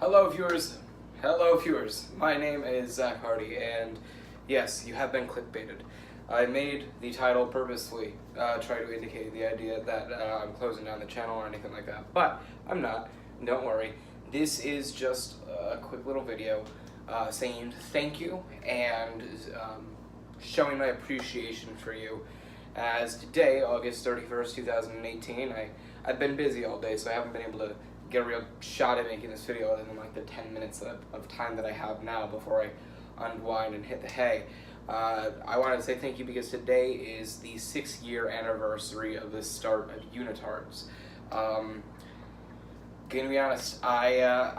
Hello viewers, my name is Zach Hardy, and yes, you have been clickbaited. I made the title purposely, try to indicate the idea that I'm closing down the channel or anything like that, but I'm not, don't worry. This is just a quick little video saying thank you and showing my appreciation for you, as today, August 31st, 2018, I've been busy all day, so I haven't been able to get a real shot at making this video other than like the 10 minutes of time that I have now before I unwind and hit the hay. I wanted to say thank you because today is the 6-year anniversary of the start of Unitards. Gonna be honest, I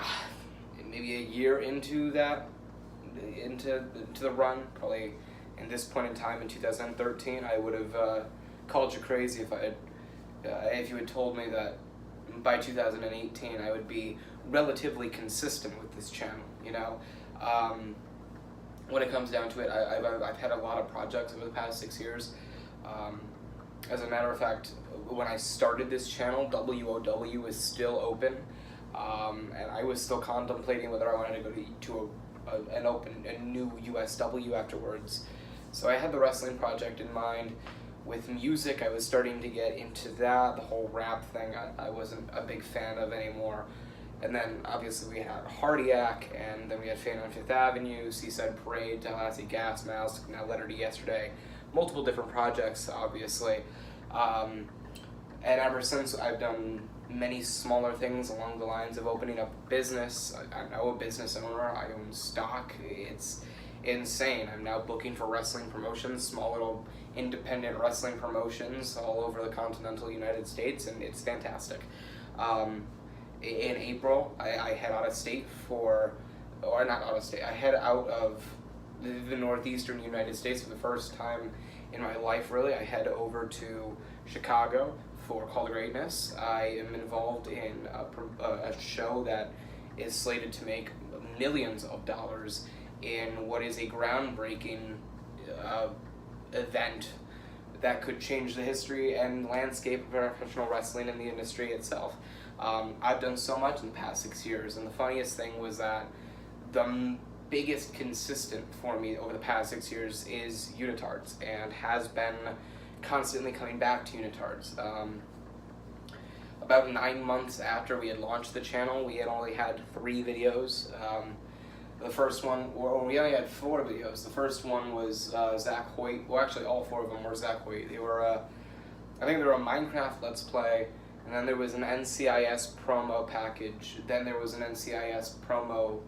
maybe a year into that, into the run, probably in this point in time in 2013, I would have called you crazy if you had told me that by 2018 I would be relatively consistent with this channel. You know, when it comes down to it, I've had a lot of projects over the past 6 years. As a matter of fact, when I started this channel, WOW is still open, and I was still contemplating whether I wanted to go to a new USW afterwards. So I had the wrestling project in mind. With music, I was starting to get into that. The whole rap thing I wasn't a big fan of anymore. And then obviously we had Hardiac, and then we had Fan on Fifth Avenue, Seaside Parade, Tallahassee Gas Mask, now Letter to Yesterday. Multiple different projects, obviously. And ever since, I've done many smaller things along the lines of opening up a business. I'm now a business owner. I own stock. It's insane. I'm now booking for wrestling promotions, small little independent wrestling promotions all over the continental United States, and it's fantastic. In April, I head out of state I head out of the northeastern United States for the first time in my life, really. I head over to Chicago for Call to Greatness. I am involved in a show that is slated to make millions of dollars in what is a groundbreaking event that could change the history and landscape of professional wrestling and the industry itself. I've done so much in the past 6 years, and the funniest thing was that the biggest consistent for me over the past 6 years is Unitards, and has been constantly coming back to Unitards. About 9 months after we had launched the channel, we had only had 3 videos. The first one, we only had 4 videos. The first one was Zach Hoyt. Well, actually, all 4 of them were Zach Hoyt. They were, I think they were a Minecraft Let's Play, and then there was an NCIS promo package. Then there was an NCIS promo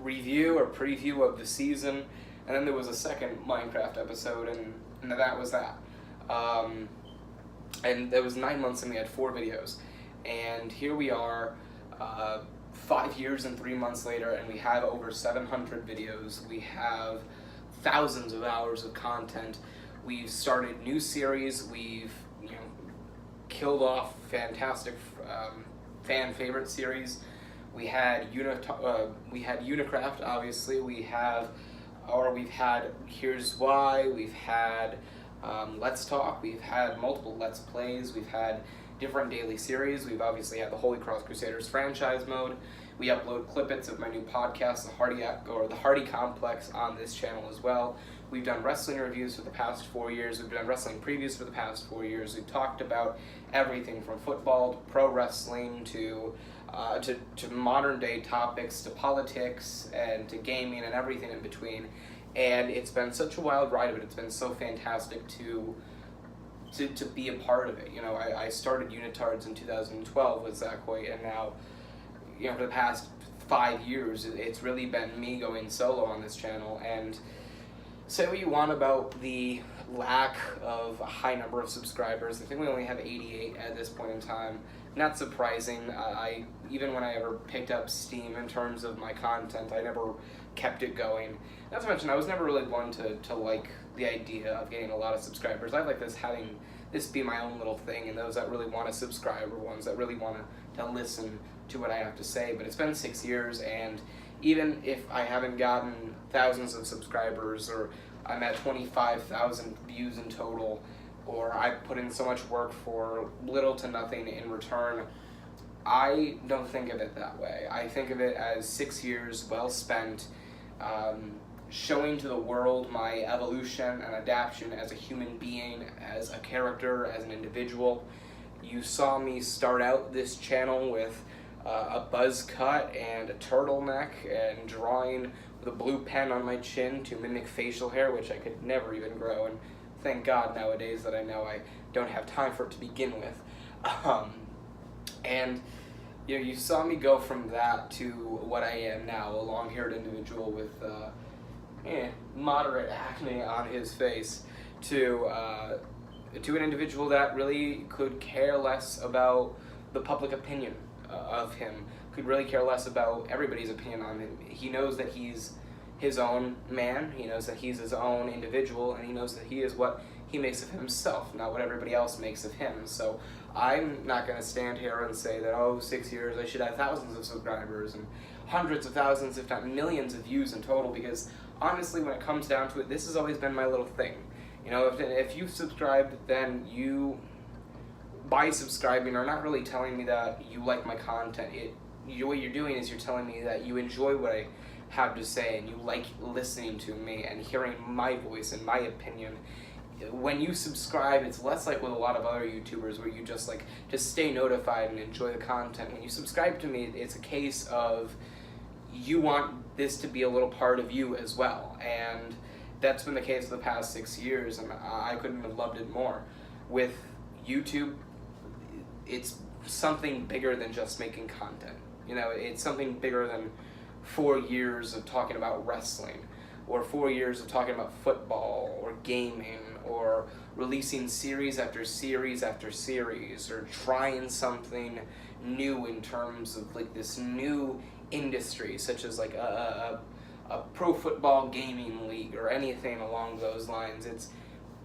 review or preview of the season, and then there was a second Minecraft episode, and that was that. And there was 9 months, and we had 4 videos. And here we are, 5 years and 3 months later, and we have over 700 videos. We have thousands of hours of content. We've started new series. We've killed off fantastic fan favorite series. We had Unicraft, obviously. We've had Here's Why. We've had Let's Talk. We've had multiple Let's Plays. We've had different daily series. We've obviously had the Holy Cross Crusaders franchise mode. We upload clippets of my new podcast, the Hardy Complex, on this channel as well. We've done wrestling reviews for the past 4 years. We've done wrestling previews for the past 4 years. We've talked about everything from football to pro wrestling to modern day topics, to politics and to gaming and everything in between. And it's been such a wild ride, but it's been so fantastic to be a part of it. You know, I started Unitards in 2012 with Zach Hoyt, and now, for the past 5 years, it's really been me going solo on this channel. And say what you want about the lack of a high number of subscribers. I think we only have 88 at this point in time. Not surprising. Even when I ever picked up steam in terms of my content, I never kept it going. Not to mention, I was never really one to like the idea of getting a lot of subscribers. I like having this be my own little thing, and those that really want to subscribe are ones that really want to listen to what I have to say. But it's been 6 years, and even if I haven't gotten thousands of subscribers, or I'm at 25,000 views in total, or I put in so much work for little to nothing in return, I don't think of it that way. I think of it as 6 years well spent, showing to the world my evolution and adaptation as a human being, as a character, as an individual. You saw me start out this channel with a buzz cut and a turtleneck and drawing with a blue pen on my chin to mimic facial hair, which I could never even grow, and thank God nowadays that I know I don't have time for it to begin with. And you saw me go from that to what I am now, a long-haired individual with moderate acne on his face, to an individual that really could care less about the public opinion of him, could really care less about everybody's opinion on him. He knows that he's his own man, he knows that he's his own individual, and he knows that he is what he makes of himself, not what everybody else makes of him. So I'm not going to stand here and say that, 6 years, I should have thousands of subscribers and hundreds of thousands, if not millions of views in total, because honestly, when it comes down to it, this has always been my little thing. If you've subscribed, then you, by subscribing, are not really telling me that you like my content. What you're doing is you're telling me that you enjoy what I have to say and you like listening to me and hearing my voice and my opinion. When you subscribe, it's less like with a lot of other YouTubers where you just stay notified and enjoy the content. When you subscribe to me, it's a case of you want this to be a little part of you as well. And that's been the case for the past 6 years, and I couldn't have loved it more. With YouTube, it's something bigger than just making content. It's something bigger than 4 years of talking about wrestling, or 4 years of talking about football, or gaming, or releasing series after series after series, or trying something new in terms of this new industry, such as a pro football gaming league or anything along those lines.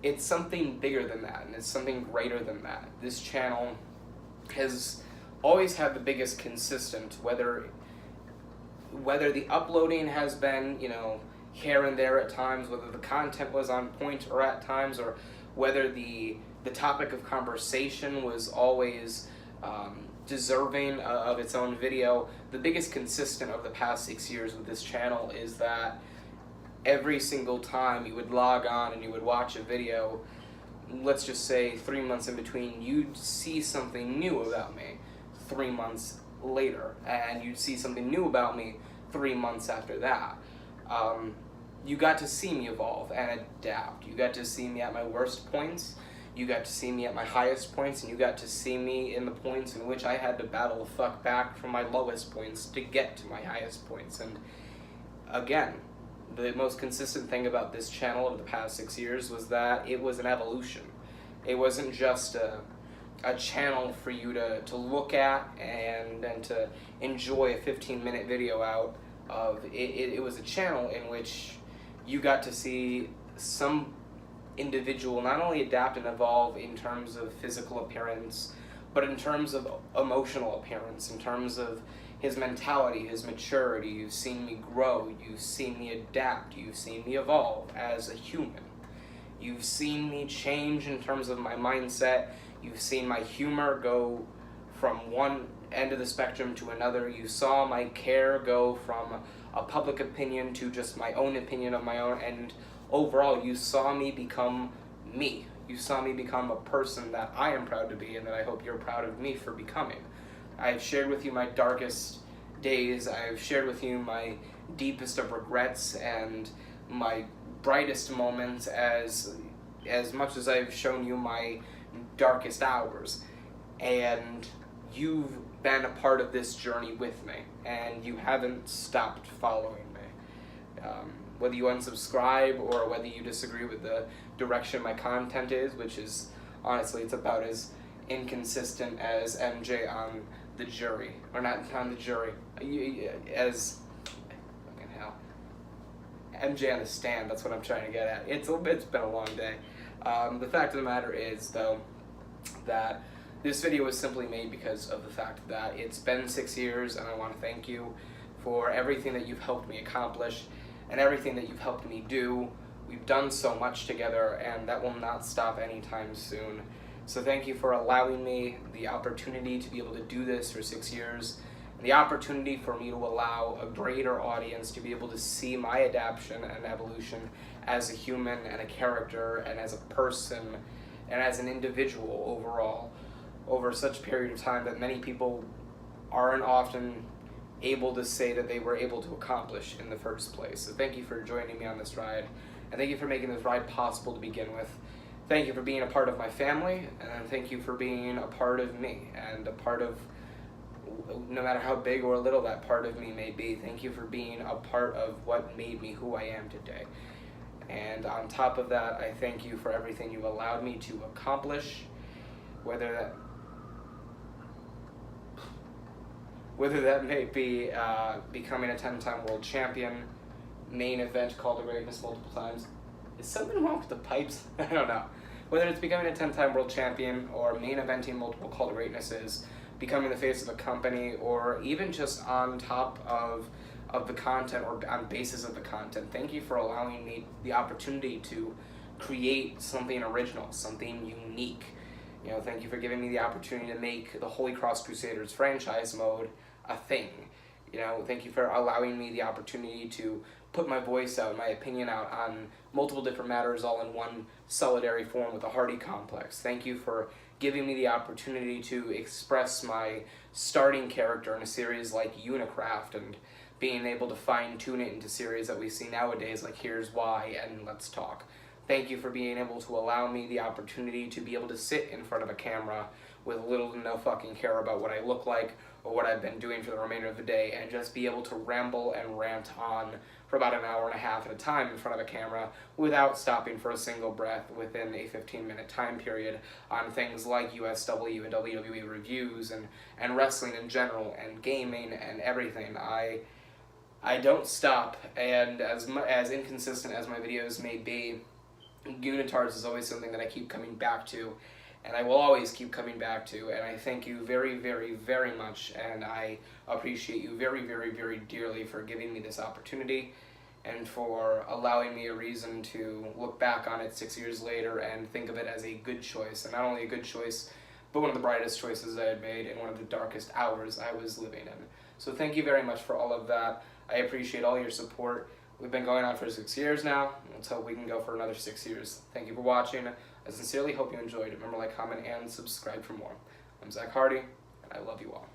It's something bigger than that, and it's something greater than that. This channel has always had the biggest consistent, whether the uploading has been, here and there at times, whether the content was on point or at times, or whether the topic of conversation was always deserving of its own video. The biggest consistent of the past 6 years with this channel is that every single time you would log on and you would watch a video, let's just say 3 months in between, you'd see something new about me 3 months later, and you'd see something new about me 3 months after that. You got to see me evolve and adapt. You got to see me at my worst points, you got to see me at my highest points, and you got to see me in the points in which I had to battle the fuck back from my lowest points to get to my highest points. And again, the most consistent thing about this channel over the past 6 years was that it was an evolution. It wasn't just a channel for you to look at and to enjoy a 15-minute video out of. It was a channel in which you got to see some individual not only adapt and evolve in terms of physical appearance, but in terms of emotional appearance, in terms of his mentality, his maturity. You've seen me grow, you've seen me adapt, you've seen me evolve as a human. You've seen me change in terms of my mindset, you've seen my humor go from one end of the spectrum to another. You saw my care go from a public opinion to just my own opinion of my own, and overall you saw me become me. You saw me become a person that I am proud to be and that I hope you're proud of me for becoming. I've shared with you my darkest days, I've shared with you my deepest of regrets and my brightest moments as much as I've shown you my darkest hours. And you've been a part of this journey with me, and you haven't stopped following me. Whether you unsubscribe or whether you disagree with the direction my content is, which is, honestly, it's about as inconsistent as MJ on The Jury. Or not on The Jury, as, fucking hell, MJ on The Stand, that's what I'm trying to get at. It's been a long day. The fact of the matter is, though, that this video was simply made because of the fact that it's been 6 years, and I want to thank you for everything that you've helped me accomplish and everything that you've helped me do. We've done so much together, and that will not stop anytime soon. So thank you for allowing me the opportunity to be able to do this for 6 years, and the opportunity for me to allow a greater audience to be able to see my adaptation and evolution as a human and a character and as a person and as an individual overall over such a period of time that many people aren't often able to say that they were able to accomplish in the first place. So thank you for joining me on this ride, and thank you for making this ride possible to begin with. Thank you for being a part of my family, and thank you for being a part of me, and a part of, no matter how big or little that part of me may be, thank you for being a part of what made me who I am today. And on top of that, I thank you for everything you've allowed me to accomplish, whether that may be becoming a 10-time world champion, main event Call to Greatness multiple times. Is something wrong with the pipes? I don't know. Whether it's becoming a 10-time world champion or main eventing multiple Call to Greatnesses, becoming the face of a company, or even just on top of the content or on basis of the content. Thank you for allowing me the opportunity to create something original, something unique. You know, thank you for giving me the opportunity to make the Holy Cross Crusaders franchise mode a thing. You know, thank you for allowing me the opportunity to put my voice out, my opinion out on multiple different matters all in one solitary form with the Hardy Complex. Thank you for giving me the opportunity to express my starting character in a series like Unicraft and being able to fine-tune it into series that we see nowadays like Here's Why and Let's Talk. Thank you for being able to allow me the opportunity to be able to sit in front of a camera with little to no fucking care about what I look like or what I've been doing for the remainder of the day, and just be able to ramble and rant on for about an hour and a half at a time in front of a camera without stopping for a single breath within a 15-minute time period on things like USW and WWE reviews and wrestling in general and gaming and everything. I don't stop, and as inconsistent as my videos may be, Unitards is always something that I keep coming back to, and I will always keep coming back to, and I thank you very, very, very much, and I appreciate you very, very, very dearly for giving me this opportunity and for allowing me a reason to look back on it 6 years later and think of it as a good choice, and not only a good choice, but one of the brightest choices I had made in one of the darkest hours I was living in. So thank you very much for all of that. I appreciate all your support. We've been going on for 6 years now. Let's hope we can go for another 6 years. Thank you for watching. I sincerely hope you enjoyed. Remember, like, comment, and subscribe for more. I'm Zach Hardy, and I love you all.